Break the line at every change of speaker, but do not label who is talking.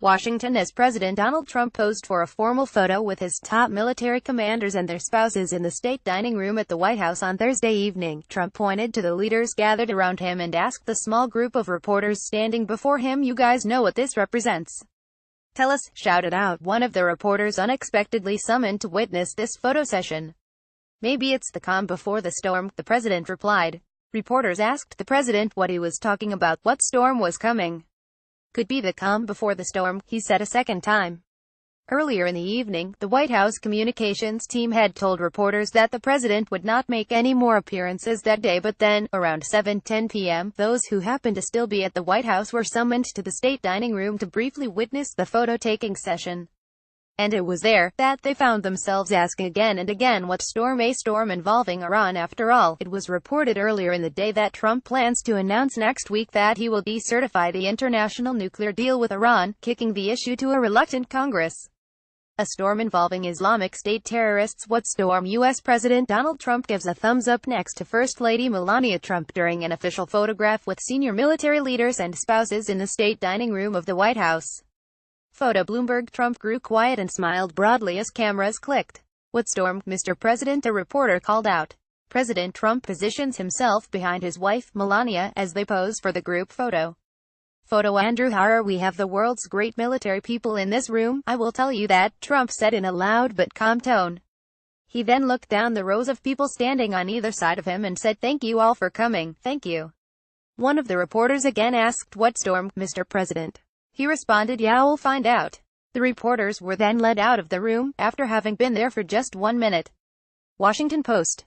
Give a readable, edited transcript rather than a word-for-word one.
Washington, as President Donald Trump posed for a formal photo with his top military commanders and their spouses in the state dining room at the White House on Thursday evening. Trump pointed to the leaders gathered around him and asked the small group of reporters standing before him, "You guys know what this represents? Tell us," shouted out one of the reporters unexpectedly summoned to witness this photo session. "Maybe it's the calm before the storm," the president replied. Reporters asked the president what he was talking about. What storm was coming? "Could be the calm before the storm," he said a second time. Earlier in the evening, the White House communications team had told reporters that the president would not make any more appearances that day, but then, around 7:10 p.m., those who happened to still be at the White House were summoned to the state dining room to briefly witness the photo-taking session. And it was there that they found themselves asking again and again, what storm? A storm involving Iran, after all. It was reported earlier in the day that Trump plans to announce next week that he will decertify the international nuclear deal with Iran, kicking the issue to a reluctant Congress. A storm involving Islamic State terrorists. What storm? U.S. President Donald Trump gives a thumbs-up next to First Lady Melania Trump during an official photograph with senior military leaders and spouses in the state dining room of the White House. Photo. Bloomberg. Trump grew quiet and smiled broadly as cameras clicked. "What storm, Mr. President?" a reporter called out. President Trump positions himself behind his wife, Melania, as they pose for the group photo. Photo. Andrew Harrer. "We have the world's great military people in this room, I will tell you that," Trump said in a loud but calm tone. He then looked down the rows of people standing on either side of him and said, "Thank you all for coming, thank you." One of the reporters again asked, "What storm, Mr. President?" He responded, "Yeah, we'll find out." The reporters were then led out of the room, after having been there for just 1 minute. Washington Post.